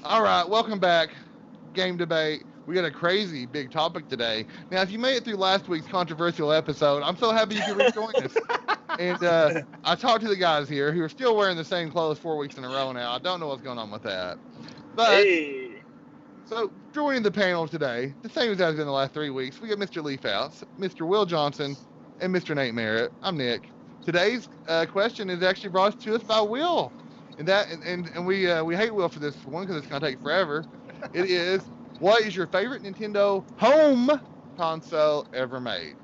All right, welcome back. Game debate. We got a crazy big topic today. Now, if you made it through last week's controversial episode, I'm so happy you could rejoin us. And I talked to the guys here who are still wearing the same clothes 4 weeks in a row now. I don't know what's going on with that. But Hey, so joining the panel today, the same as has been the last 3 weeks, we got Mr. Leafhouse, Mr. Will Johnson, and Mr. Nate Merritt. I'm Nick. Today's question is actually brought to us by Will. And we hate Will for this one because it's gonna take forever. It is, what is your favorite Nintendo home console ever made?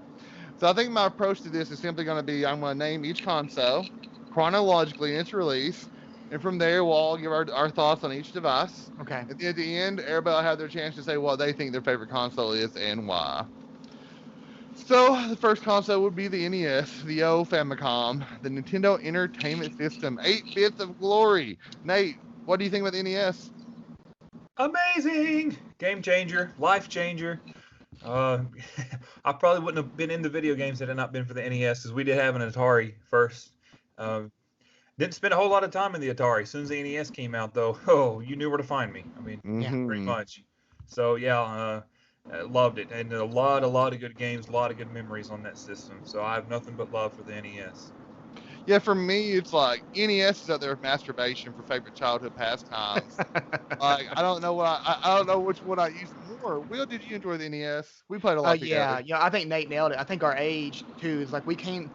So I think my approach to this is simply going to be, I'm going to name each console chronologically in its release, and from there we'll all give our thoughts on each device. Okay. And then at the end, everybody will have their chance to say what they think their favorite console is and why. So the first console would be the NES, the old Famicom, the Nintendo Entertainment System, 8 bits of glory. Nate, what do you think about the NES? Amazing! Game changer, life changer. I probably wouldn't have been into video games had it not been for the NES, because we did have an Atari first. Didn't spend a whole lot of time in the Atari. As soon as the NES came out, though, you knew where to find me. I mean, pretty much. So yeah, loved it, and a lot of good games, a lot of good memories on that system. So I have nothing but love for the NES. Yeah, for me, it's like NES is up there with masturbation for favorite childhood pastimes. Like I don't know I don't know which one I used more. Will, did you enjoy the NES? We played a lot Yeah, together. I think Nate nailed it. I think our age too is like we came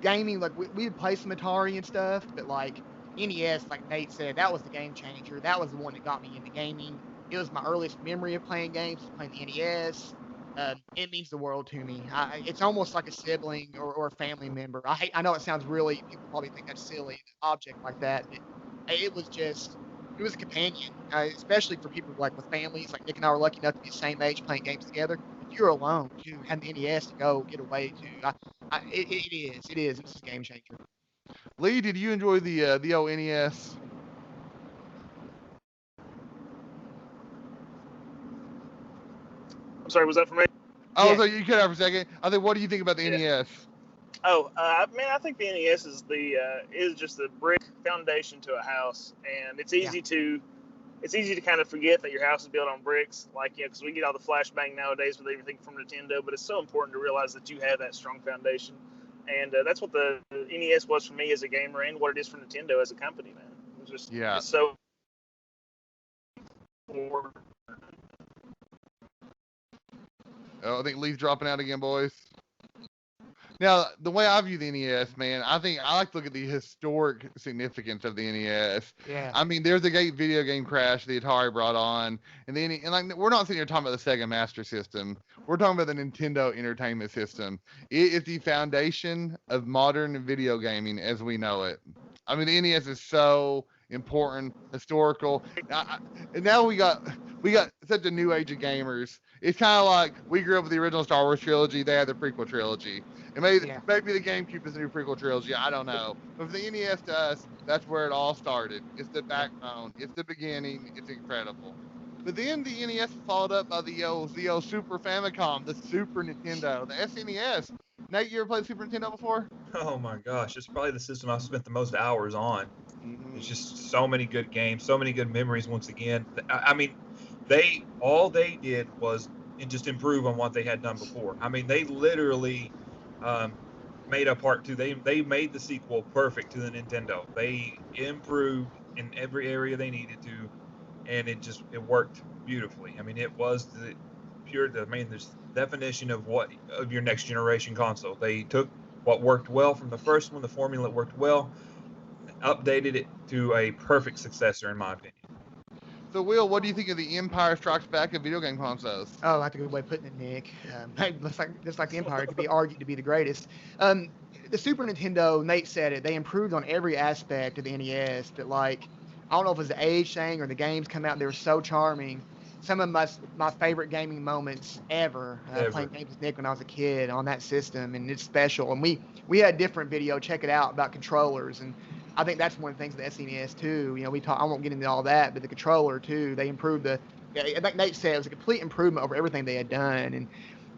gaming, like we would play some Atari and stuff, but like NES, like Nate said, that was the game changer. That was the one that got me into gaming. It was my earliest memory of playing games, playing the NES. It means the world to me. It's almost like a sibling or a family member. I know it sounds really, people probably think that's silly, an object like that, but it was a companion, especially for people like with families. Like Nick and I were lucky enough to be the same age playing games together. If you're alone, to have the NES to go get away to, it is. It's a game changer. Lee, did you enjoy the old NES? I'm sorry, was that for me? Oh, Yeah. so you cut out for a second. I think, what do you think about the Yeah. NES? Oh, man, I think the NES is just the brick foundation to a house, and it's easy to kind of forget that your house is built on bricks, like because we get all the flashbang nowadays with everything from Nintendo, but it's so important to realize that you have that strong foundation, and that's what the NES was for me as a gamer, and what it is for Nintendo as a company, man. Yeah. It's so. Oh, I think Lee's dropping out again, boys. Now, the way I view the NES, man, I think I like to look at the historic significance of the NES. Yeah. I mean, there's a great video game crash the Atari brought on, and like we're not sitting here talking about the Sega Master System. We're talking about the Nintendo Entertainment System. It is the foundation of modern video gaming as we know it. I mean, the NES is so important, historical, and now we got such a new age of gamers. It's kind of like we grew up with the original Star Wars trilogy. They had the prequel trilogy. And maybe the GameCube is the new prequel trilogy. I don't know. But for the NES to us, that's where it all started. It's the backbone. It's the beginning. It's incredible. But then the NES was followed up by the old Super Famicom, the Super Nintendo, the SNES. Nate, you ever played Super Nintendo before? Oh my gosh, it's probably the system I've spent the most hours on. Mm-hmm. It's just so many good games, so many good memories. Once again, I mean, all they did was just improve on what they had done before. I mean, they literally made a part two. They made the sequel perfect to the Nintendo. They improved in every area they needed to, and it worked beautifully. I mean, it was the definition of your next generation console. They took what worked well from the first one, the formula that worked well, updated it to a perfect successor, in my opinion. So, Will, what do you think of the Empire Strikes Back of video game consoles? Oh, that's a good way of putting it, Nick. Just like the Empire could be argued to be the greatest. The Super Nintendo, Nate said it, they improved on every aspect of the NES, but like, I don't know if it was the age thing or the games come out, they were so charming. Some of my favorite gaming moments ever. Playing games with Nick when I was a kid on that system, and it's special. And we had different video, check it out, about controllers, and I think that's one of the things with the SNES too. You know, I won't get into all that, but the controller too, they improved like Nate said, it was a complete improvement over everything they had done, and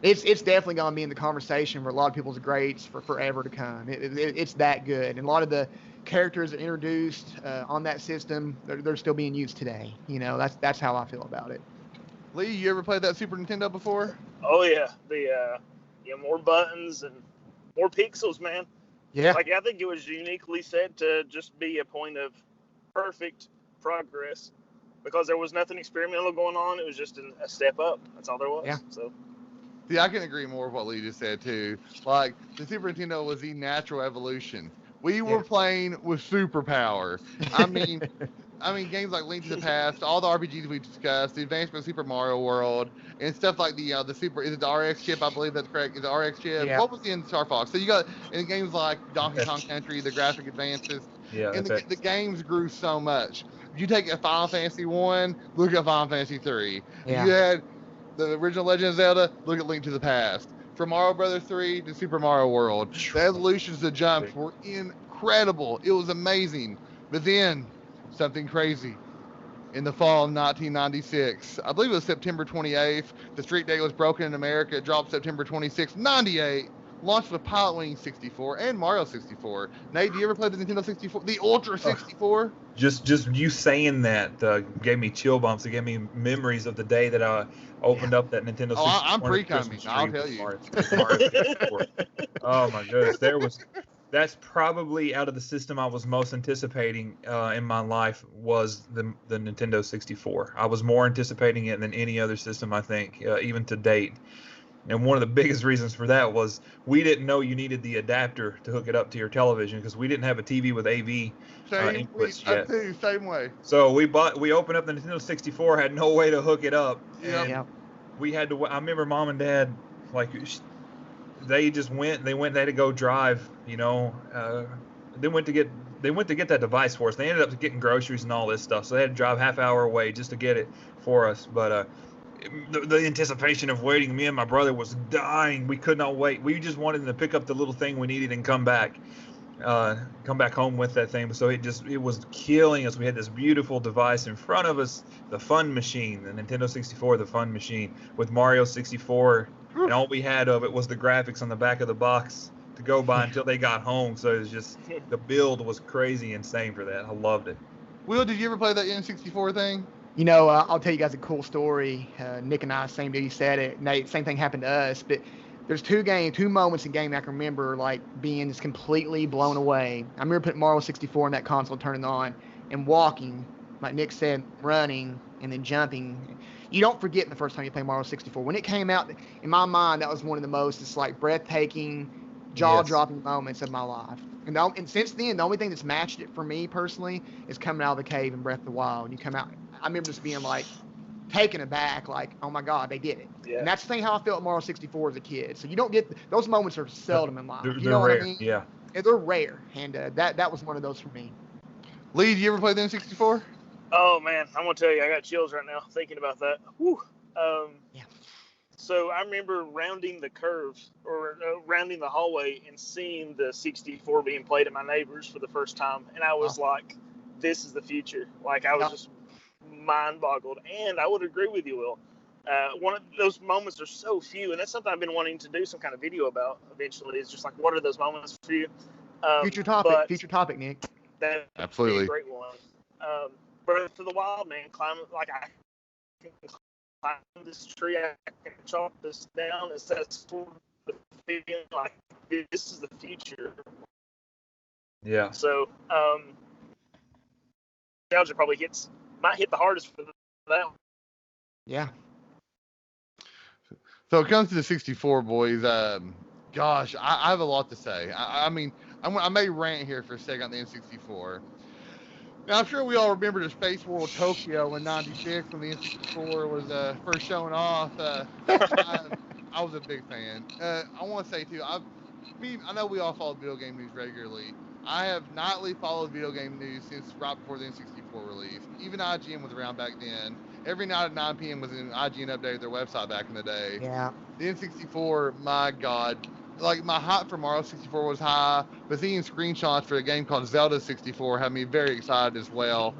it's definitely going to be in the conversation for a lot of people's greats for forever to come. It's that good, and a lot of the characters that introduced on that system, they're still being used today. You know, that's how I feel about it. Lee, you ever played that Super Nintendo before? Oh yeah, the more buttons and more pixels, man. Yeah. Like I think it was uniquely set to just be a point of perfect progress because there was nothing experimental going on. It was just a step up. That's all there was. Yeah. So. See, I can agree more with what Lee just said too. Like the Super Nintendo was the natural evolution. We were playing with superpower. I mean, games like Link to the Past, all the RPGs we discussed, the advancement of Super Mario World, and stuff like the Super. Is it the RX chip? I believe that's correct. Is the RX chip? Yeah. What was in Star Fox? So you got in games like Donkey Kong Country, the graphic advances, and the games grew so much. You take a Final Fantasy 1, look at Final Fantasy 3. Yeah. You had the original Legend of Zelda, look at Link to the Past. From Mario Brothers 3 to Super Mario World, the evolutions, the jumps were incredible. It was amazing. But then, something crazy. In the fall of 1996, I believe it was September 28th, the street date was broken in America. It dropped September 26th, 98. Launched with Pilot Wing 64 and Mario 64. Nate, do you ever play the Nintendo 64? The Ultra 64? Just you saying that gave me chill bumps. It gave me memories of the day that I opened up that Nintendo 64. Oh, I'm pre-coming, I'll tell you. Mario 64. Oh my goodness, that's probably out of the system I was most anticipating in my life was the Nintendo 64. I was more anticipating it than any other system, I think, even to date. And one of the biggest reasons for that was we didn't know you needed the adapter to hook it up to your television because we didn't have a TV with AV inputs yet. I too, same way. So we opened up the Nintendo 64, had no way to hook it up. Yeah. We had to. I remember Mom and Dad, like, they just went. They had to go drive. You know, they went to get that device for us. They ended up getting groceries and all this stuff, so they had to drive half hour away just to get it for us. But the anticipation of waiting, me and my brother was dying. We could not wait. We just wanted them to pick up the little thing we needed and come back home with that thing. So it was killing us. We had this beautiful device in front of us, the Fun Machine, the Nintendo 64, the Fun Machine with Mario 64, and all we had of it was the graphics on the back of the box to go by until they got home. So it was just, the build was crazy insane for that. I loved it. Will, did you ever play that N64 thing? You know, I'll tell you guys a cool story. Nick and I, same day you said it. Nate, same thing happened to us. But there's two moments in game I can remember like being just completely blown away. I remember putting Mario 64 in that console, turning it on, and walking, like Nick said, running and then jumping. You don't forget the first time you play Mario 64. When it came out, in my mind, that was one of the most just like breathtaking, jaw-dropping moments of my life. And since then, the only thing that's matched it for me personally is coming out of the cave in Breath of the Wild. You come out. I remember just being like taken aback, like, oh my God, they did it. Yeah. And that's the thing how I felt Mario 64 as a kid. So you don't get those moments are seldom in life. You know rare. What I mean? Yeah. They're rare, and that was one of those for me. Lee, did you ever play the N64? Oh man, I'm gonna tell you, I got chills right now thinking about that. Whew. Yeah. So I remember rounding the curves or rounding the hallway and seeing the 64 being played at my neighbor's for the first time, and I was like, "This is the future." Like I was just mind boggled. And I would agree with you, Will. One of those moments are so few, and that's something I've been wanting to do some kind of video about eventually. Is just like, what are those moments for you? Future topic, Nick. That absolutely be a great one. Breath of the Wild, man. I can climb this tree, I can chop this down. It's that sort of feeling like this is the future. Yeah. So, nostalgia probably might hit the hardest for that one. Yeah. So it comes to the 64, boys. Gosh, I have a lot to say. I mean, I may rant here for a second on the N64. Now, I'm sure we all remember the Space World Tokyo in '96 when the N64 was first showing off. I was a big fan. I want to say, too, I know we all follow video game news regularly. I have nightly followed video game news since right before the N64 release. Even IGN was around back then. Every night at 9 p.m. was an IGN update of their website back in the day. Yeah. The N64, my God. Like, my hype for Mario 64 was high, but seeing screenshots for a game called Zelda 64 had me very excited as well.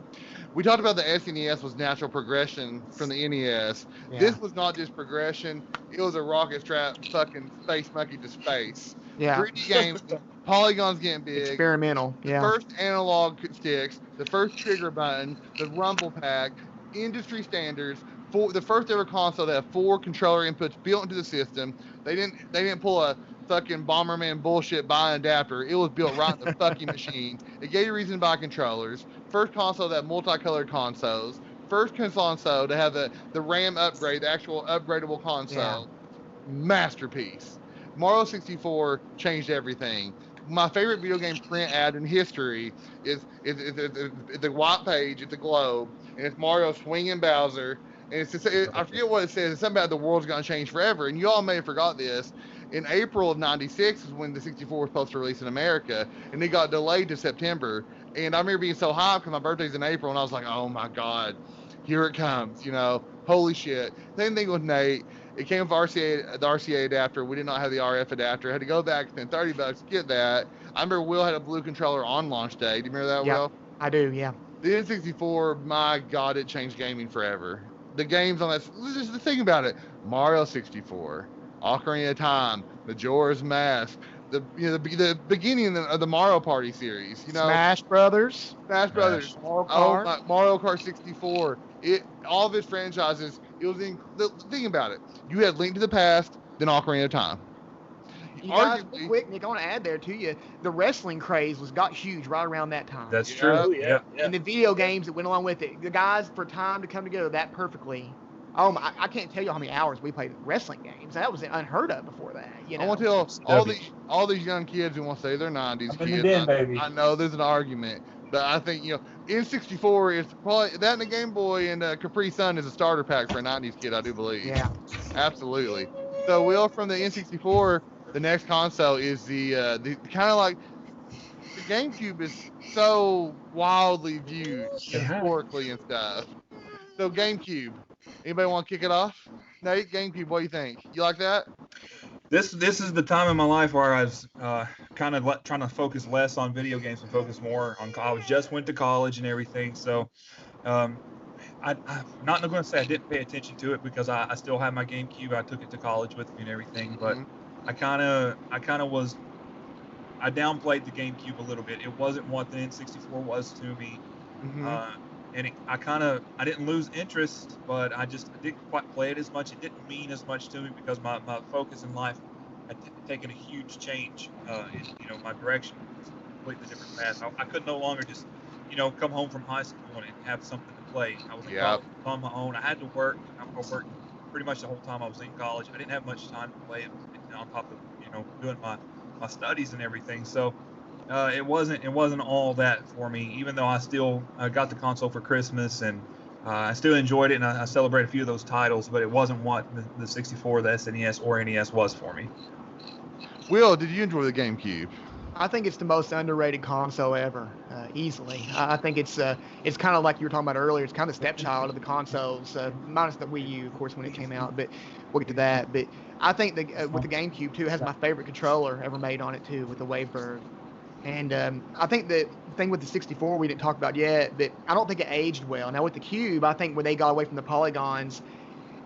We talked about the SNES was natural progression from the NES. Yeah. This was not just progression. It was a rocket strap fucking space monkey to space. Yeah. 3D games Polygons getting big. Experimental, The yeah. first analog sticks, the first trigger button, the rumble pack, industry standards. The first ever console that had 4 controller inputs built into the system. They didn't pull a fucking Bomberman bullshit buy an adapter. It was built right in the fucking machine. It gave you a reason to buy controllers. First console that had multicolored consoles. First console to have the RAM upgrade, the actual upgradable console. Masterpiece. Mario 64 changed everything. My favorite video game print ad in history is the white page, it's a globe, and it's Mario swinging Bowser. And I forget what it says. It's something about the world's going to change forever. And you all may have forgot this. In April of '96 is when the 64 was supposed to release in America, and it got delayed to September. And I remember being so hyped because my birthday's in April, and I was like, oh my God, here it comes, holy shit. Same thing with Nate. It came with the RCA adapter. We did not have the RF adapter. I had to go back, spend $30 to get that. I remember Will had a blue controller on launch day. Do you remember that, Will? I do, yeah. The N64, my God, it changed gaming forever. The games on that, just the thing about it, Mario 64, Ocarina of Time, Majora's Mask, the beginning of the Mario Party series, Smash Brothers. Mario Kart. Mario Kart 64. All of its franchises. It was the thing about it. You had Link to the Past, then Ocarina of Time. You guys, quick, Nick, I want to add there to you. The wrestling craze got huge right around that time. That's true. Yeah. And the video games that went along with it. The guys, for time to come together that perfectly. I can't tell you how many hours we played wrestling games. That was unheard of before that. I want to tell all these young kids who want to say they're 90s kids. I know there's an argument, but I think N64 is probably that, and the Game Boy and Capri Sun is a starter pack for a 90s kid, I do believe. Yeah, absolutely. So, Will, from the N64, the next console is the kind of like the GameCube is so wildly viewed historically and stuff. So, GameCube. Anybody want to kick it off? Nate, GameCube, what do you think? You like that? This is the time in my life where I was kind of trying to focus less on video games and focus more on. I just went to college and everything, so I'm not going to say I didn't pay attention to it because I still have my GameCube. I took it to college with me and everything, but I downplayed the GameCube a little bit. It wasn't what the N64 was to me. And I didn't lose interest, but I didn't quite play it as much. It didn't mean as much to me because my focus in life had taken a huge change. My direction was a completely different path. I could no longer just, come home from high school and have something to play. I was in college on my own. I had to work. I worked pretty much the whole time I was in college. I didn't have much time to play on top of, doing my studies and everything. So. It wasn't all that for me, even though I still got the console for Christmas and I still enjoyed it and I celebrated a few of those titles, but it wasn't what the 64, the SNES, or NES was for me. Will, did you enjoy the GameCube? I think it's the most underrated console ever, easily. I think it's kind of like you were talking about earlier. It's kind of the stepchild of the consoles, minus the Wii U, of course, when it came out. But we'll get to that. But I think with the GameCube too, it has my favorite controller ever made on it too, with the Wavebird. And I think the thing with the 64 we didn't talk about yet, that I don't think it aged well. Now with the Cube, I think when they got away from the polygons,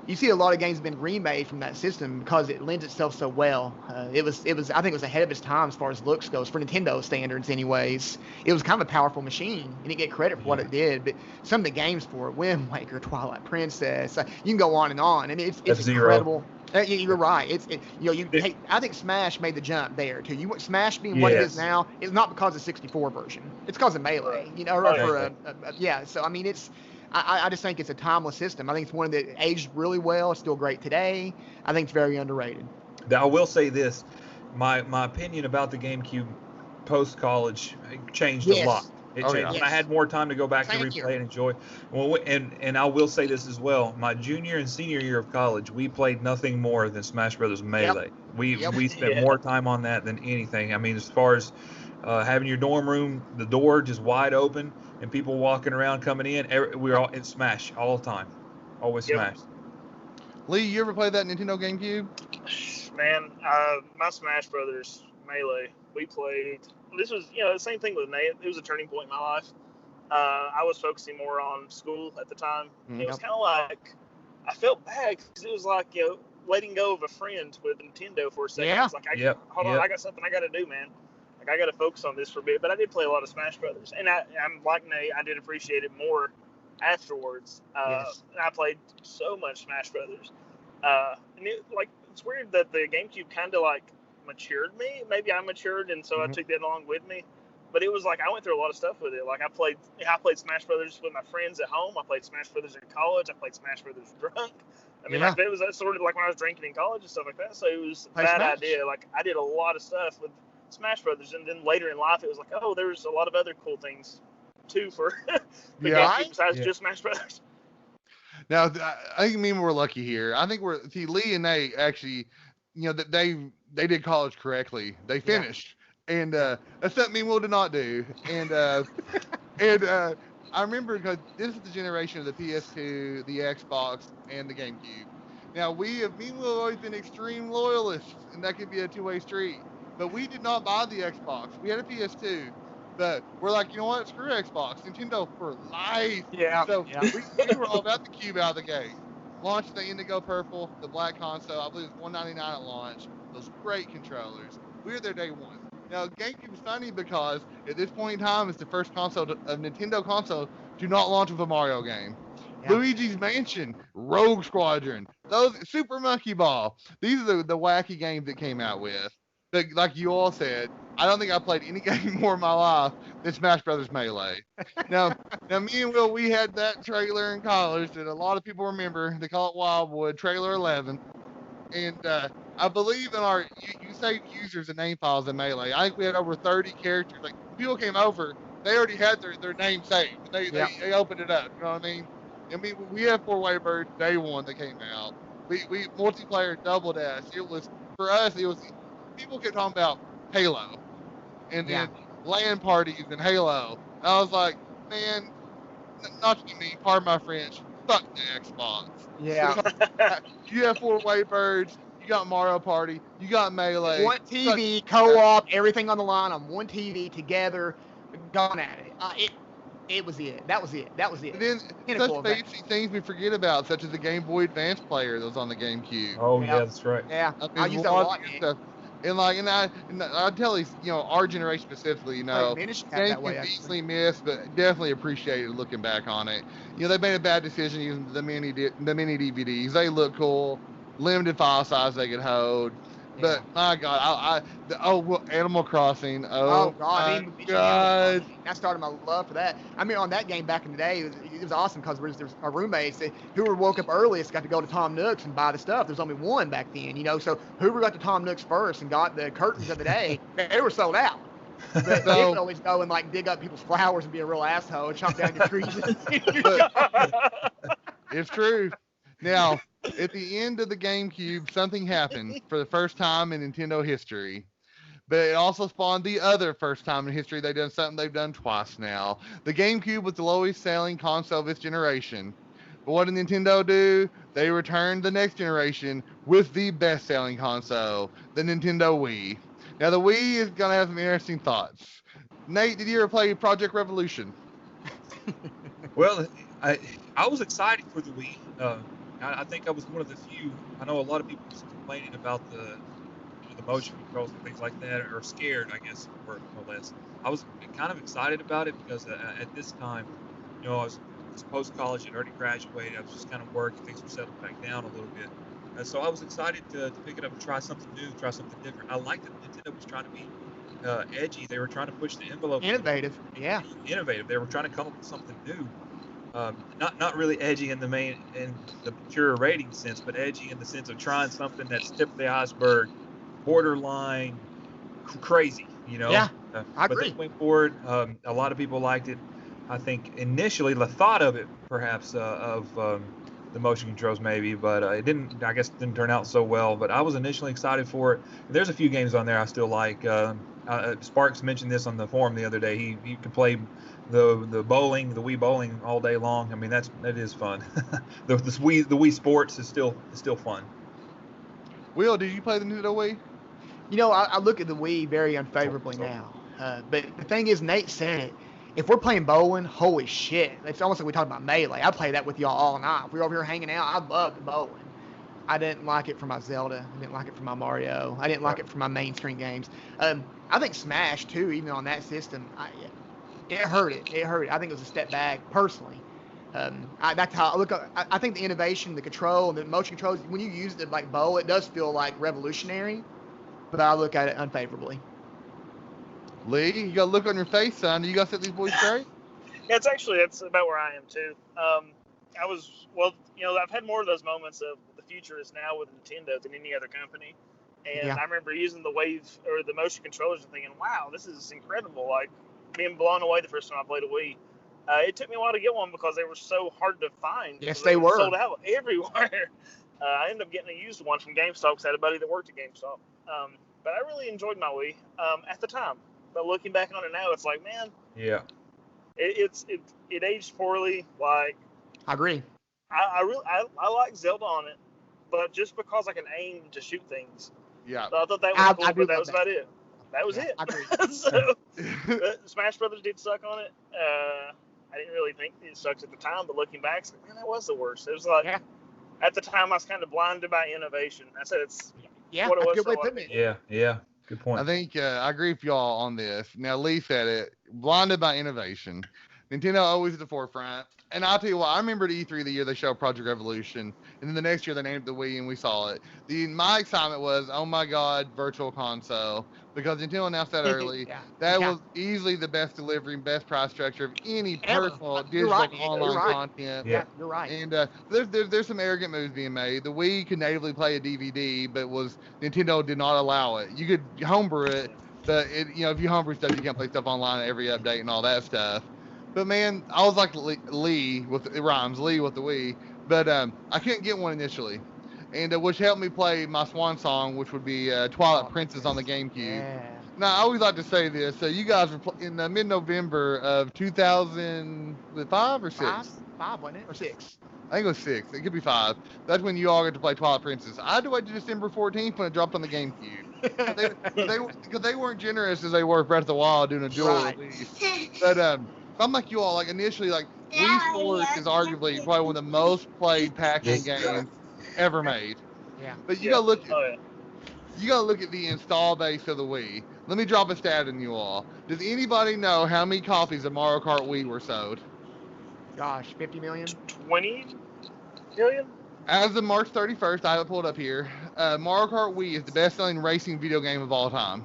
you see a lot of games have been remade from that system because it lends itself so well. It was I think it was ahead of its time as far as looks goes for Nintendo standards anyways. It was kind of a powerful machine. You didn't get credit for what it did, but some of the games for it, Wind Waker, Twilight Princess, you can go on and on. I mean, it's incredible. You're right. I think Smash made the jump there too. Smash being what it is now is not because of the 64 version. It's because of Melee. So I mean, I just think it's a timeless system. I think it's one that aged really well. It's still great today. I think it's very underrated. I will say this: my opinion about the GameCube post college changed a lot. It changed. Yes. I had more time to go back to replay and enjoy. Well, and I will say this as well. My junior and senior year of college, we played nothing more than Smash Brothers Melee. We spent more time on that than anything. I mean, as far as having your dorm room, the door just wide open, and people walking around coming in, we were all in Smash all the time. Always Smash. Lee, you ever played that Nintendo GameCube? Man, my Smash Brothers Melee, we played. This was, the same thing with Nate. It was a turning point in my life. I was focusing more on school at the time. It was kind of like, I felt bad because it was like, letting go of a friend with Nintendo for a second. Yeah. It's like, hold on, I got something I got to do, man. Like, I got to focus on this for a bit. But I did play a lot of Smash Brothers, and I'm like Nate, I did appreciate it more afterwards. Yes. And I played so much Smash Brothers, and it's weird that the GameCube kind of like matured me. Maybe I matured, and so I took that along with me. But it was like I went through a lot of stuff with it. Like I played Smash Brothers with my friends at home. I played Smash Brothers in college. I played Smash Brothers drunk. I mean, like it was sort of like when I was drinking in college and stuff like that. So it was a bad idea. Like I did a lot of stuff with Smash Brothers, and then later in life, it was like, oh, there's a lot of other cool things too for the GameCube besides just Smash Brothers. Now, I think me and we're lucky here. I think Lee and Nate actually, that they did college correctly. They finished. And that's something me and Will did not do. And I remember because this is the generation of the PS2, the Xbox, and the GameCube. Now me and Will have always been extreme loyalists, and that could be a two-way street. But we did not buy the Xbox. We had a PS2, but we're like, you know what? Screw Xbox, Nintendo for life. Yeah. So we were all about the Cube out of the gate. Launched the Indigo Purple, the black console. I believe it was $199 at launch. Those great controllers. We were there day one. Now, GameCube is funny because at this point in time, it's the first console of Nintendo console to not launch with a Mario game. Yeah. Luigi's Mansion, Rogue Squadron, those Super Monkey Ball. These are the wacky games that came out with. But like you all said, I don't think I played any game more in my life than Smash Brothers Melee. Now, me and Will, we had that trailer in college that a lot of people remember. They call it Wildwood, Trailer 11. And I believe in our, you saved users and name files in Melee. I think we had over 30 characters. Like, people came over, they already had their name saved. They opened it up, you know what I mean? I mean, we had 4-Way Bird day one that came out. We multiplayer Double Dash. It was, for us, it was, people kept talking about Halo. And then LAN parties and Halo. And I was like, man, not to me, pardon my French, fuck the Xbox. Yeah. You have 4-Way Birds, you got Mario Party, you got Melee. One TV, co-op, everything on the line on one TV together, gone at it. It was it. That was it. And then such fancy things we forget about, such as the Game Boy Advance player that was on the GameCube. Oh, yeah, that's right. Yeah, I mean, I used that a lot, stuff. And I tell these, our generation specifically, GameCube easily missed, but definitely appreciated looking back on it. They made a bad decision using the mini DVDs. They look cool, limited file size they could hold. But my God, Animal Crossing. Oh God, God. That started my love for that. I mean, on that game back in the day, it was awesome because there's our roommates who woke up earliest got to go to Tom Nook's and buy the stuff. There's only one back then, So whoever got to Tom Nook's first and got the curtains of the day, they were sold out. But they would always go and dig up people's flowers and be a real asshole and chop down your trees. It's true. Now, at the end of the GameCube, something happened for the first time in Nintendo history. But it also spawned the other first time in history they've done something they've done twice now. The GameCube was the lowest selling console of its generation. But what did Nintendo do? They returned the next generation with the best selling console, the Nintendo Wii. Now, the Wii is going to have some interesting thoughts. Nate, did you ever play Project Revolution? Well, I was excited for the Wii. I think I was one of the few. I know a lot of people was complaining about the motion controls and things like that, or scared, I guess, more or less. I was kind of excited about it because at this time, I was post-college and already graduated. I was just kind of working. Things were settling back down a little bit. And so I was excited to pick it up and try something new, try something different. I liked that Nintendo was trying to be edgy. They were trying to push the envelope. Innovative, yeah. Innovative. They were trying to come up with something new. Not really edgy in the pure rating sense, but edgy in the sense of trying something that's tip of the iceberg, borderline crazy, Yeah, I agree. But they went forward. A lot of people liked it. I think initially the thought of it, perhaps, of the motion controls maybe, but it didn't. I guess it didn't turn out so well. But I was initially excited for it. There's a few games on there I still like. Sparks mentioned this on the forum the other day. You can play the bowling, the Wii bowling all day long. I mean, that is fun. the Wii Sports is still fun. Will, did you play the Nintendo Wii? I look at the Wii very unfavorably now. But the thing is, Nate said it. If we're playing bowling, holy shit. It's almost like we talked about Melee. I play that with y'all all night. If we're over here hanging out, I love the bowling. I didn't like it for my Zelda. I didn't like it for my Mario. I didn't like it for my mainstream games. I think Smash too, even on that system, it hurt it. It hurt it. I think it was a step back personally. That's how I look. I think the innovation, the control, the motion controls. When you use it like bow, it does feel like revolutionary. But I look at it unfavorably. Lee, you got a look on your face, son. You got to set these boys straight? Yeah, it's about where I am too. I've had more of those moments of the future is now with Nintendo than any other company. And Yeah. I remember using the Wave or the motion controllers and thinking, wow, this is incredible. Like being blown away the first time I played a Wii. It took me a while to get one because they were so hard to find. Yes, they were. Sold out everywhere. I ended up getting a used one from GameStop because I had a buddy that worked at GameStop. But I really enjoyed my Wii at the time. But looking back on it now, it's like, man, Yeah. it aged poorly. Like I agree. I like Zelda on it, but just because I can aim to shoot things. Yeah. So I thought that was I cool, do but that love was that. about it. That was Yeah, it. I agree. So Smash Brothers did suck on it. I didn't really think it sucked at the time, but looking back, it's like, man, that was the worst. It was like at the time I was kind of blinded by innovation. I said it's Yeah, what it that's was a good way for of what putting it it. Yeah. Good point. I think I agree with y'all on this. Now, Lee said it, blinded by innovation. Nintendo always at the forefront. And I'll tell you what, I remember at E3 the year they showed Project Revolution, and then the next year they named it the Wii, and we saw it. My excitement was, oh my God, Virtual Console, because Nintendo announced that early. That was easily the best delivery, best price structure of any Ever. personal You're digital right. online You're right. content. Yeah, you're right. And there's some arrogant moves being made. The Wii could natively play a DVD, but Nintendo did not allow it. You could homebrew it, but if you homebrew stuff, you can't play stuff online at every update and all that stuff. But man, I was like Lee with it rhymes, Lee with the Wii, but I couldn't get one initially, and which helped me play my swan song, which would be Twilight Princess on the GameCube. Yeah. Now, I always like to say this. So you guys were in mid-November of 2005 or 6? Five, wasn't it? Or 6? I think it was 6. It could be 5. That's when you all get to play Twilight Princess. I had to wait to December 14th when it dropped on the GameCube. Because they weren't generous as they were with Breath of the Wild doing a dual release. But I'm like you all. Like initially, like Wii Sports is arguably probably one of the most played Pac-Man games ever made. Yeah. But you gotta look at the install base of the Wii. Let me drop a stat on you all. Does anybody know how many copies of Mario Kart Wii were sold? Gosh, 50 million? 20 million? As of March 31st, I have it pulled up here. Mario Kart Wii is the best-selling racing video game of all time.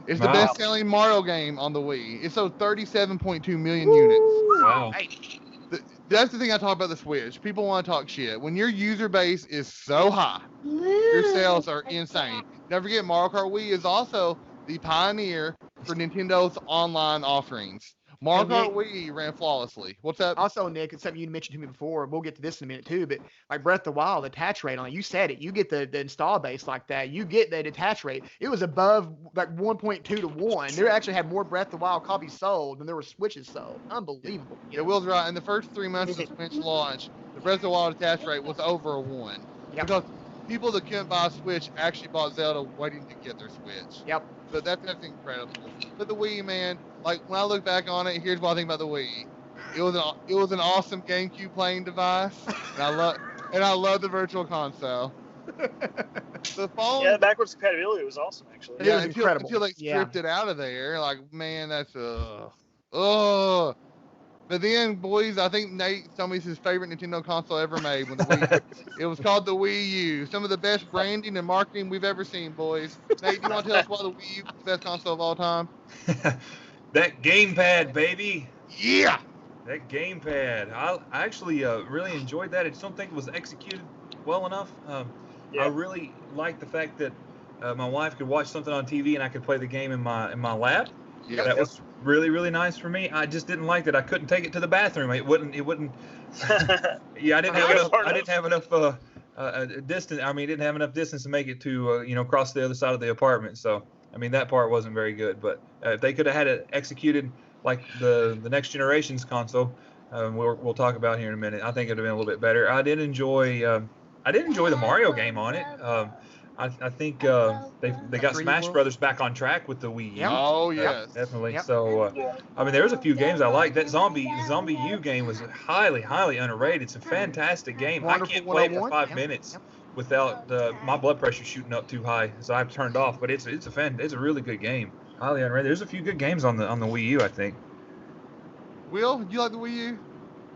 It's the best-selling Mario game on the Wii. It sold 37.2 million units. Wow. That's the thing I talk about the Switch. People want to talk shit. When your user base is so high, your sales are insane. Don't forget, Mario Kart Wii is also the pioneer for Nintendo's online offerings. Mario Kart Wii ran flawlessly. What's up? Also, Nick, it's something you mentioned to me before. We'll get to this in a minute too. But like Breath of the Wild, attach rate on it. You said it. You get the install base like that. You get that attach rate. It was above like 1.2 to 1. They actually had more Breath of the Wild copies sold than there were Switches sold. Unbelievable. Yeah, Will's right. In the first 3 months of Switch launch, the Breath of the Wild attach rate was over a 1. Yep. Because people that couldn't buy a Switch actually bought Zelda waiting to get their Switch. Yep. So that's incredible. But the Wii, man, like when I look back on it, here's what I think about the Wii. It was an awesome GameCube playing device, and I love the Virtual Console. The phone, Yeah, backwards compatibility was awesome actually. It was incredible. until they stripped it out of there. Like, man, that's But then, boys, I think Nate told me it's his favorite Nintendo console ever made. When the Wii, it was called the Wii U. Some of the best branding and marketing we've ever seen, boys. Nate, do you want to tell us why the Wii U is the best console of all time? That gamepad, baby. Yeah. That gamepad. I actually really enjoyed that. I just don't think it was executed well enough. I really liked the fact that my wife could watch something on TV and I could play the game in my lap. Yeah. That was really, really nice for me. I just didn't like that I couldn't take it to the bathroom. It wouldn't. Yeah, I didn't have enough distance. I mean, didn't have enough distance to make it to across the other side of the apartment. So I mean, that part wasn't very good. But if they could have had it executed like the next generation's console, we'll talk about here in a minute, I think it'd have been a little bit better. I did enjoy the Mario game on it. I think they got 3D Smash World? Brothers back on track with the Wii U. Yep. Oh Yep. yes. Definitely. Yep. So, I mean, there's a few games I like. That Zombie U game was highly, highly underrated. It's a fantastic game. I Wonderful can't play it for 101. 5 Yep. minutes Yep. without my blood pressure shooting up too high, so I've turned off. But it's a really good game. Highly underrated. There's a few good games on the Wii U, I think. Will, you like the Wii U?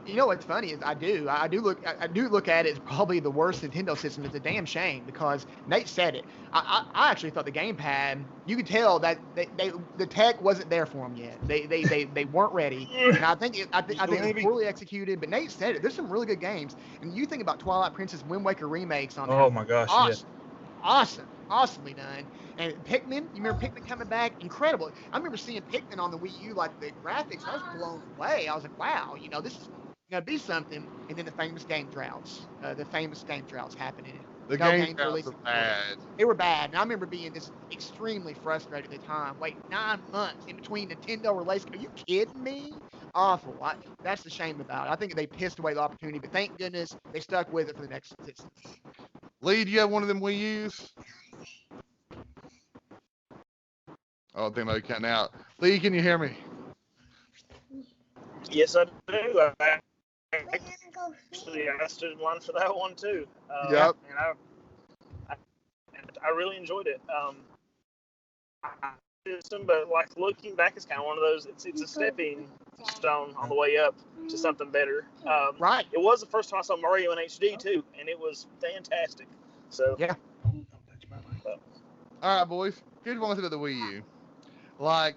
You know what's funny is I do look at it as probably the worst Nintendo system. It's a damn shame because Nate said it. I actually thought the gamepad, you could tell that the tech wasn't there for them yet. They weren't ready, and I think it was poorly executed. But Nate said it. There's some really good games, and you think about Twilight Princess, Wind Waker remakes on there. Oh my gosh, Awesomely done. And Pikmin, you remember Pikmin coming back? Incredible. I remember seeing Pikmin on the Wii U, like the graphics. I was blown away. I was like, wow, this is gonna be something. And then the famous game droughts happening. The No game games droughts released are before. bad. They were bad, and I remember being just extremely frustrated at the time. Wait, 9 months in between Nintendo releases? Are you kidding me? Awful. That's the shame about it. I think they pissed away the opportunity, but thank goodness they stuck with it for the next 6 months. Lee, do you have one of them Wii U's? Oh, I think maybe cutting out. Lee, can you hear me? Yes, I do. Actually, I stood in line for that one too. Yep. And I really enjoyed it. But like looking back, it's kind of one of those. It's a stepping stone on the way up to something better. Right. It was the first time I saw Mario in HD too, and it was fantastic. So Yeah. All right, boys. Here's one thing about the Wii U. Like,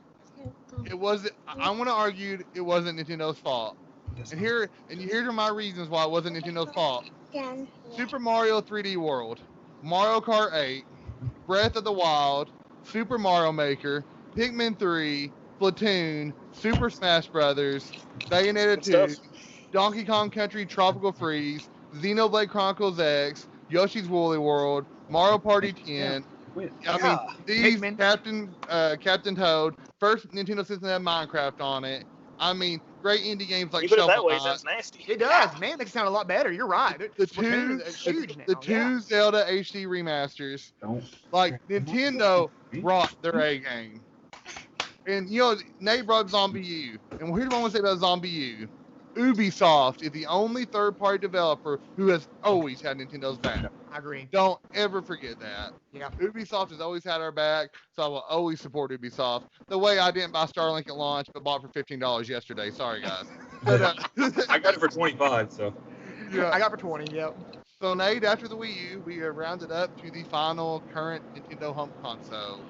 it wasn't. I want to argue it wasn't Nintendo's fault. And here are my reasons why it wasn't Nintendo's fault. Super Mario 3D World, Mario Kart 8, Breath of the Wild, Super Mario Maker, Pikmin 3, Splatoon, Super Smash Brothers, Bayonetta 2, Donkey Kong Country Tropical Freeze, Xenoblade Chronicles X, Yoshi's Woolly World, Mario Party 10. I mean, these Pikmin. Captain Toad, first Nintendo system that had Minecraft on it. I mean, great indie games like you put it that Shovel way, Knight. sounds nasty. It does, man. Makes it sound a lot better. You're right. The Splatoon is huge now. the two Zelda HD remasters. Like, Nintendo brought their A game. And, Nate brought Zombie U. And here's what I want to say about Zombie U. Ubisoft is the only third-party developer who has always had Nintendo's back. I agree. Don't ever forget that. Yeah. Ubisoft has always had our back, so I will always support Ubisoft. The way I didn't buy Starlink at launch, but bought for $15 yesterday. Sorry, guys. But, I got it for 25, so. Yeah. I got for 20. Yep. So, Nate, after the Wii U, we have rounded up to the final current Nintendo home console.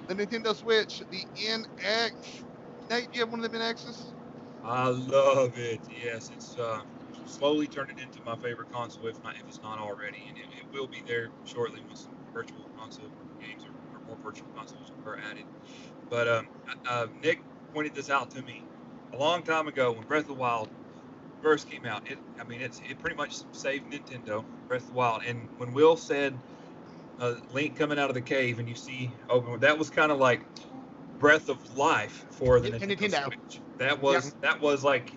The Nintendo Switch, the NX. Nate, do you have one of the NXs? I love it. Yes, it's slowly turning into my favorite console, if it's not already, and it will be there shortly once some virtual console games or more virtual consoles are added. But Nick pointed this out to me a long time ago when Breath of the Wild first came out. It pretty much saved Nintendo, Breath of the Wild. And when Will said Link coming out of the cave and you see open, that was kind of like breath of life for the Nintendo Switch. That was like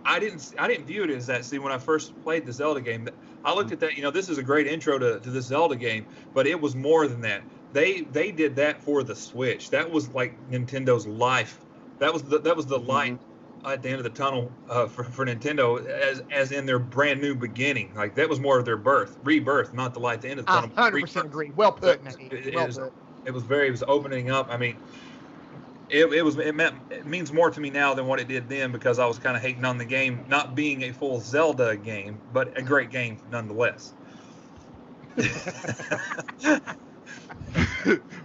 I didn't view it as that. See, when I first played the Zelda game, I looked at that. This is a great intro to the Zelda game, but it was more than that. They did that for the Switch. That was like Nintendo's life. That was the light at the end of the tunnel for Nintendo, as in their brand new beginning. Like that was more of their rebirth, not the light at the end of the tunnel. 100% agree. Well put, Nate. It was opening up. I mean, it means more to me now than what it did then, because I was kind of hating on the game not being a full Zelda game, but a great game nonetheless.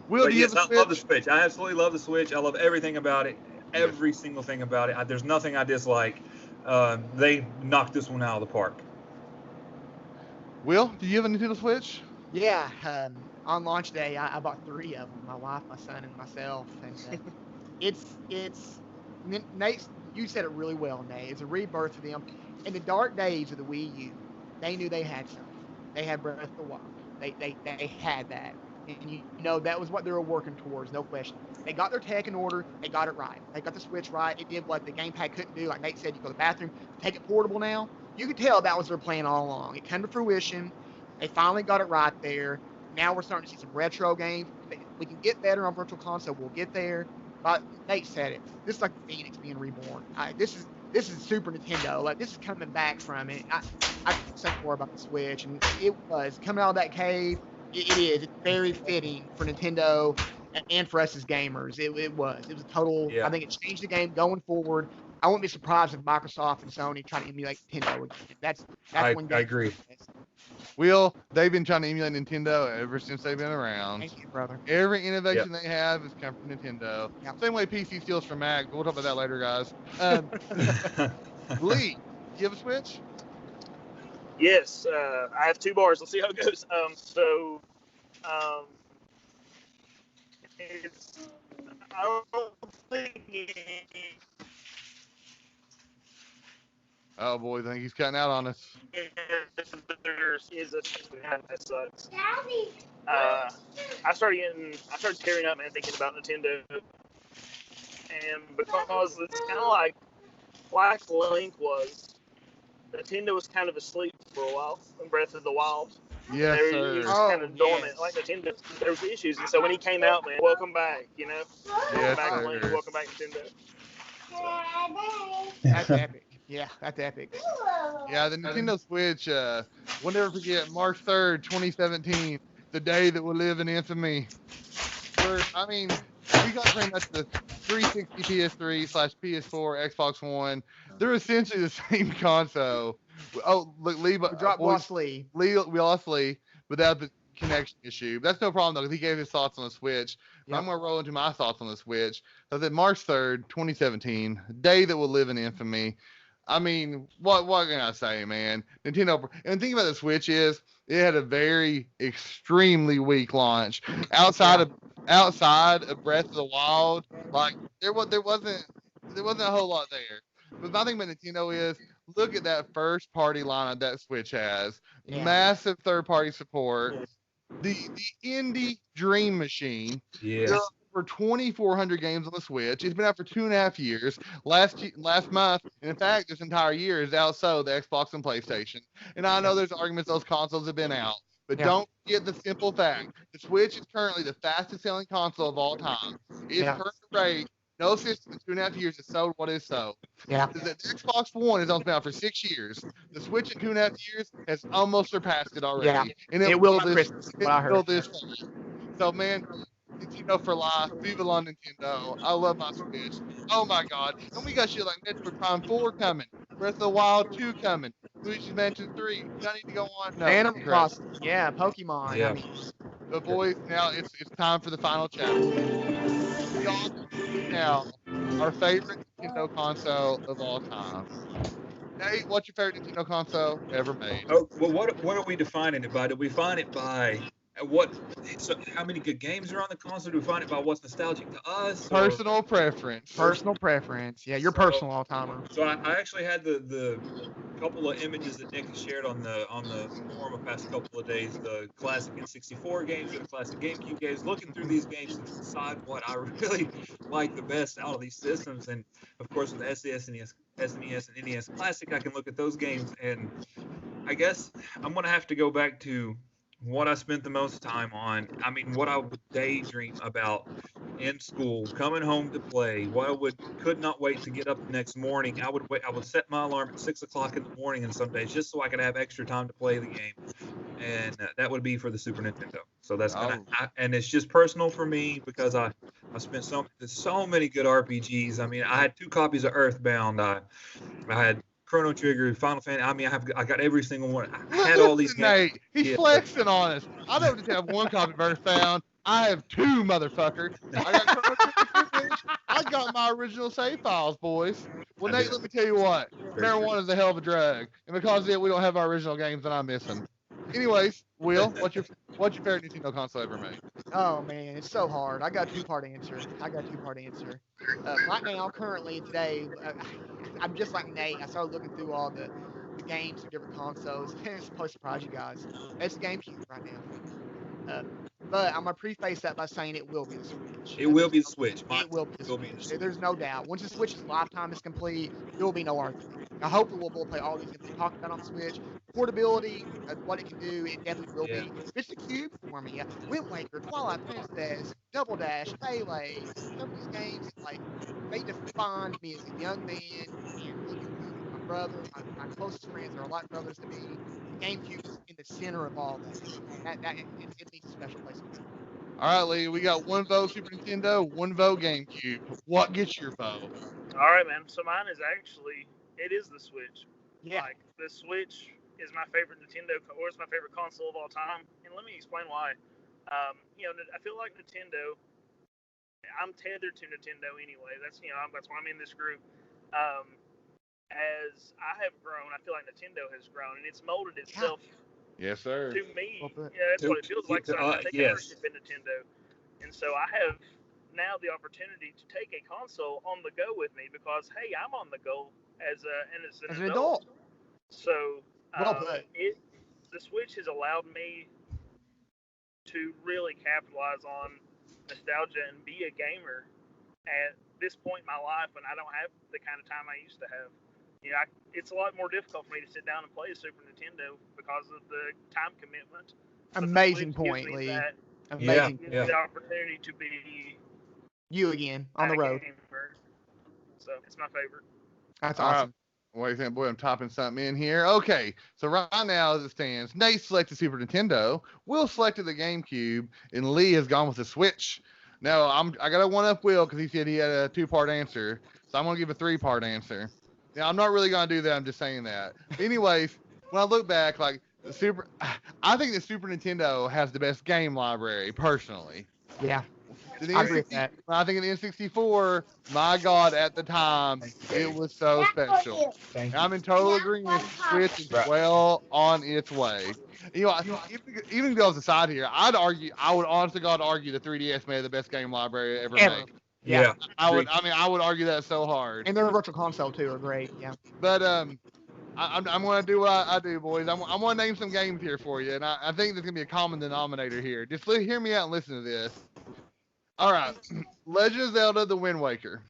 Will, yes, I love the Switch. I absolutely love the Switch. I love everything about it. Every single thing about it. There's nothing I dislike. They knocked this one out of the park. Will, do you have a Nintendo Switch? Yeah. On launch day, I bought 3 of them. My wife, my son, and myself. And it's Nate. You said it really well, Nate. It's a rebirth for them. In the dark days of the Wii U, they knew they had something. They had Breath of the Wild. They had that. And that was what they were working towards, no question. They got their tech in order. They got it right. They got the Switch right. It did what the gamepad couldn't do. Like Nate said, you go to the bathroom, take it portable now. You could tell that was their plan all along. It came to fruition. They finally got it right there. now we're starting to see some retro games. We can get better on Virtual Console. We'll get there. But Nate said it. This is like the Phoenix being reborn. This is Super Nintendo. Like, this is coming back from it. I can say more about the Switch, and it was coming out of that cave. It is. It's very fitting for Nintendo and for us as gamers. It was a total. Yeah. I think it changed the game going forward. I wouldn't be surprised if Microsoft and Sony try to emulate Nintendo again. That's I one game. agree. Will, they've been trying to emulate Nintendo ever since they've been around. Thank you, brother. Every innovation they have has come from Nintendo. Yep. Same way PC steals from Mac. But we'll talk about that later, guys. Lee, you have a Switch? Yes, I have 2 bars. Let's see how it goes. It's. I don't think Oh boy, I think he's cutting out on us. there is a that sucks. I started tearing up, man, thinking about Nintendo, and because it's kind of like Black Link was. Nintendo was kind of asleep for a while in Breath of the Wild. Yes, He sir. was kind of dormant. Like Nintendo, there was issues, and so when he came out, man, welcome back, Yes, welcome back, sir. Link, welcome back, Nintendo. That's epic. Yeah, that's epic. Yeah, the Nintendo Switch, we'll never forget March 3rd, 2017, the day that will live in infamy. We got pretty much the 360 PS3/PS4, Xbox One. They're essentially the same console. Oh, look, Lee, We dropped Bosley. We lost Lee without the connection issue. But that's no problem, though, because he gave his thoughts on the Switch. Yep. I'm going to roll into my thoughts on the Switch. So that March 3rd, 2017, day that will live in infamy. I mean, what can I say, man? Nintendo, and the thing about the Switch is it had a very extremely weak launch. Outside of Breath of the Wild, like there wasn't a whole lot there. But my thing about Nintendo is look at that first party lineup that Switch has. Yeah. Massive third party support. The indie Dream Machine. Yeah. There are over 2,400 games on the Switch. It's been out for 2.5 years. Last month, and in fact, this entire year is outsold the Xbox and PlayStation. And I know there's arguments those consoles have been out, but Yeah. don't forget the simple fact: the Switch is currently the fastest-selling console of all time. Its Yeah. current rate, no system in 2.5 years has sold what is sold. Yeah. The Xbox One has only been out for 6 years. The Switch in 2.5 years has almost surpassed it already. Yeah. And It will by Christmas, what I heard. So, man, Nintendo for life. Viva la Nintendo. I love my Switch. Oh, my God. And we got shit like Metroid Prime 4 coming. Breath of the Wild 2 coming. Luigi's Mansion 3. Do I need to go on? No. Animal Crap. Crossing. Yeah, Pokemon. Yeah. I mean, But boys, now it's time for the final chapter. We all now our favorite Nintendo console of all time. Nate, what's your favorite Nintendo console ever made? Oh, well, what are we defining it by? Do we define it by how many good games are on the console? Do we define it by what's nostalgic to us? or- Personal preference. personal preference. Yeah, you're personal all timer. So I actually had the couple of images that Nick has shared on the forum the past couple of days, the classic N64 games and the classic GameCube games, looking through these games to decide what I really like the best out of these systems. And of course with the SNES and NES Classic, I can look at those games, and I guess I'm gonna have to go back to what I spent the most time on. I mean, what I would daydream about in school, coming home to play. What I could not wait to get up the next morning. I would set my alarm at 6 o'clock in the morning, and some days just so I could have extra time to play the game. And that would be for the Super Nintendo. So that's and it's just personal for me because I spent so many good RPGs. I mean, I had 2 copies of Earthbound. I had Chrono Trigger, Final Fantasy. I mean, I got every single one. I had all these games. Nate, he's Yeah. flexing on us. I don't just have 1 copy of Earthbound. I have 2, motherfucker. I got my original save files, boys. Well, Nate, let me tell you what. Marijuana is a hell of a drug, and because of it, we don't have our original games that I'm missing. Anyways, Will, what's your favorite Nintendo console ever made? Oh man, it's so hard. I got a 2-part answer. Right now, currently today, I'm just like Nate. I started looking through all the games of different consoles. And it's supposed to surprise you guys. It's the GameCube right now. But I'm gonna preface that by saying it will be the Switch. It will be the Switch. It will be the Will be the Switch. Switch. There's no doubt. Once the Switch's lifetime is complete, there will be no argument. I hope we'll be able to play all these games we talked about on the Switch. Portability, what it can do, it definitely will Yeah. be. It's the cube for me. Wind Waker, Twilight Princess, Double Dash, Melee. Some of these games, like, they defined me as a young man. And look at me, my brother, my closest friends are like brothers to me. The GameCube is in the center of all that. It needs a special place. All right, Lee, we got one vote Super Nintendo, one vote GameCube. What gets your vote? All right, man. So mine is actually, it is the Switch. Yeah. Like, the Switch is my favorite Nintendo, or it's my favorite console of all time. And let me explain why. I feel like Nintendo, I'm tethered to Nintendo anyway. That's why I'm in this group. As I have grown, I feel like Nintendo has grown, and it's molded itself Yes, sir. to me. Well, Yeah, that's what it feels like. So I take yes. ownership in Nintendo, and so I have now the opportunity to take a console on the go with me because hey, I'm on the go as an adult. So Well put. The Switch has allowed me to really capitalize on nostalgia and be a gamer at this point in my life when I don't have the kind of time I used to have. It's a lot more difficult for me to sit down and play a Super Nintendo because of the time commitment. Amazing point, Lee. Amazing. Gives me the opportunity to be you again on the road. Gamer. So it's my favorite. That's awesome. Wait a second, boy, I'm topping something in here. Okay, so right now as it stands, Nate selected Super Nintendo, Will selected the GameCube, and Lee has gone with the Switch. Now, I got to one-up Will because he said he had a 2-part answer, so I'm going to give a 3-part answer. Now, I'm not really going to do that, I'm just saying that. But anyways, when I look back, like, I think the Super Nintendo has the best game library, personally. Yeah. I agree with that. I think in the N64, my God, at the time, it was so special. I'm in total agreement. Switch is well on its way. Even goes aside here, I would honestly God argue the 3DS made the best game library ever made. Yeah. I would argue that so hard. And their virtual console too are great. Yeah. But I'm going to do what I do, boys. I'm going to name some games here for you, and I think there's going to be a common denominator here. Just hear me out and listen to this. All right, Legend of Zelda: The Wind Waker,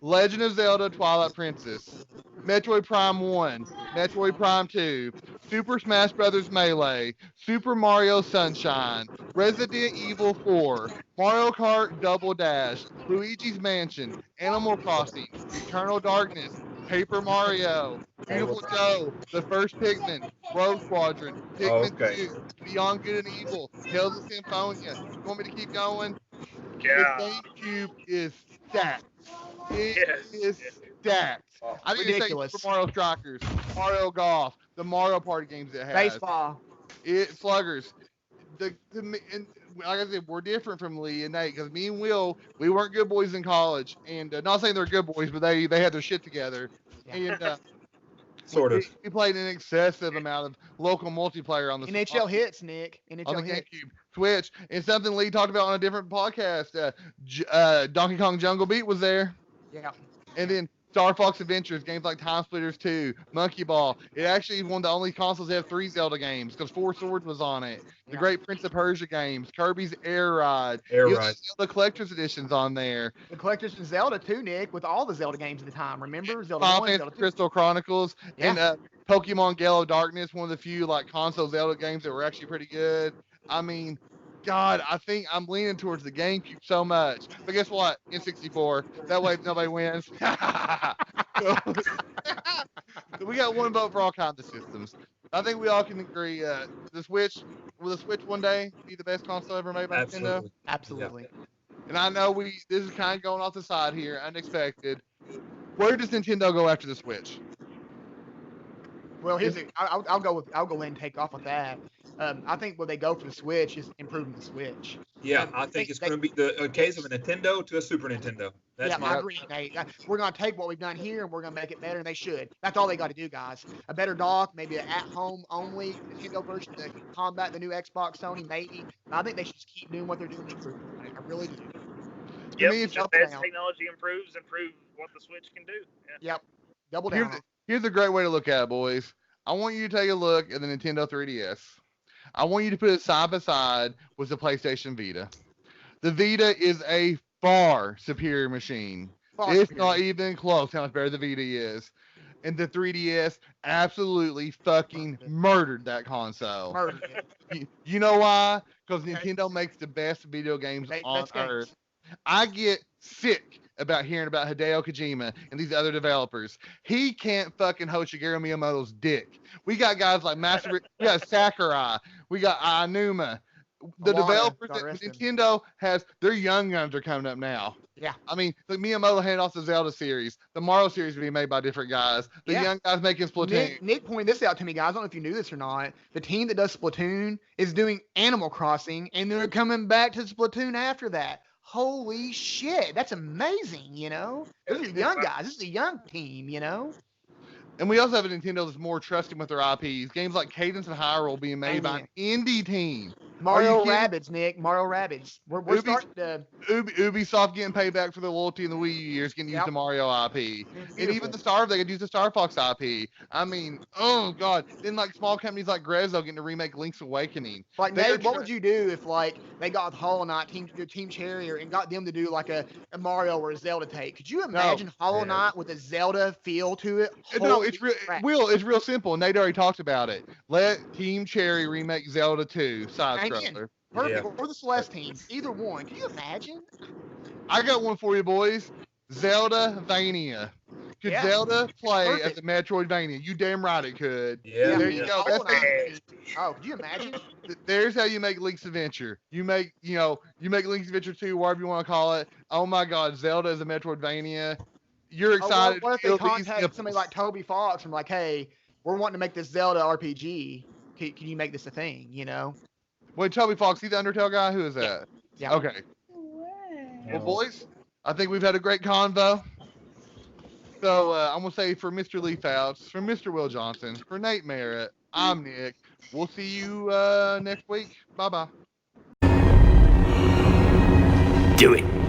Legend of Zelda: Twilight Princess, Metroid Prime 1, Metroid Prime 2, Super Smash Bros. Melee, Super Mario Sunshine, Resident Evil 4, Mario Kart Double Dash, Luigi's Mansion, Animal Crossing, Eternal Darkness, Paper Mario, Beautiful Joe, The First Pikmin, Rogue Squadron, Pikmin 2, Beyond Good and Evil, Tales of Symphonia. You want me to keep going? Yeah. The GameCube is stacked. It is stacked. I didn't say Super Mario Strikers, Mario Golf, the Mario Party games it has. Baseball. Sluggers. And like I said, we're different from Lee and Nate because me and Will, we weren't good boys in college, and not saying they're good boys, but they had their shit together. Yeah. And sort of. We played an excessive amount of local multiplayer on the NHL hits, Nick. NHL on the hits. GameCube, Switch, and something Lee talked about on a different podcast. Donkey Kong Jungle Beat was there. Yeah. And then Star Fox Adventures, games like Time Splitters 2, Monkey Ball. It actually is one of the only consoles that have 3 Zelda games because 4 Swords was on it. The Great Prince of Persia games, Kirby's Air Ride. The collector's editions on there. The collector's in Zelda too, Nick, with all the Zelda games at the time. Remember Zelda Final 1, Fantasy Zelda 2. Crystal Chronicles, Yeah. and Pokemon Gale of Darkness, one of the few like console Zelda games that were actually pretty good. I mean, God, I think I'm leaning towards the GameCube so much. But guess what? N64. That way nobody wins. So we got one vote for all kinds of systems. I think we all can agree the Switch, will the Switch one day be the best console ever made by Nintendo? Absolutely. Yeah. And I know this is kind of going off the side here, unexpected. Where does Nintendo go after the Switch? Well, I'll go in and take off with that. I think where they go for the Switch is improving the Switch. Yeah, I think it's going to be a case of a Nintendo to a Super Nintendo. I agree, Nate. We're going to take what we've done here and we're going to make it better, and they should. That's all they got to do, guys. A better dock, maybe an at-home only Nintendo version to combat the new Xbox, Sony, maybe. But I think they should just keep doing what they're doing. I really do. Yep, as technology improve what the Switch can do. Yeah. Yep, double down. Here's a great way to look at it, boys. I want you to take a look at the Nintendo 3DS. I want you to put it side by side with the PlayStation Vita. The Vita is a far superior machine. It's not even close how much better the Vita is. And the 3DS absolutely fucking murdered that console. Murdered it. You know why? Because Okay. Nintendo makes the best video games on Best games. earth. I get sick about hearing about Hideo Kojima and these other developers. He can't fucking hold Shigeru Miyamoto's dick. We got guys like we got Sakurai, we got Aonuma. The Iwata, developers God that rest him. Nintendo has, their young guns are coming up now. Yeah. I mean, the Miyamoto handed off the Zelda series. The Mario series will be made by different guys. The Yeah. young guys making Splatoon. Nick pointed this out to me, guys. I don't know if you knew this or not. The team that does Splatoon is doing Animal Crossing, and they're coming back to Splatoon after that. Holy shit, that's amazing, you know? Those are young guys. This is a young team, you know? And we also have a Nintendo that's more trusting with their IPs. Games like Cadence and Hyrule being made by an indie team. Mario kidding? Rabbids, Nick. Mario Rabbids. We're starting to. Ubisoft getting payback for the loyalty in the Wii U years, getting used the Mario IP. And even they could use the Star Fox IP. I mean, oh god. Then like small companies like Grezzo getting to remake Link's Awakening. Like, They're Nate, what would you do if like they got Hollow Knight, Team Cherry, and got them to do like a Mario or a Zelda take? Could you imagine Hollow Knight with a Zelda feel to it? No, Holy it's real. crap. It's real simple. Nate already talked about it. Let Team Cherry remake Zelda 2 side scroller. Perfect. Or the Celeste team. Either one. Can you imagine? I got one for you, boys. Zelda Vania. Could Yeah. Zelda play Perfect. as a Metroidvania? You damn right it could. Yeah. There you go. Hollow That's Knight. Oh, could you imagine? There's how you make Link's Adventure. You make Link's Adventure 2, whatever you want to call it. Oh my God, Zelda is a Metroidvania. You're excited. What if they Feel these contact nipples. somebody like Toby Fox and like, hey, we're wanting to make this Zelda RPG. Can you make this a thing? You know? Wait, Toby Fox, he the Undertale guy? Who is that? Yeah. Okay. Well, boys, I think we've had a great convo. So I'm going to say for Mr. Leafouts, for Mr. Will Johnson, for Nate Merritt, I'm Nick. We'll see you next week. Bye-bye. Do it.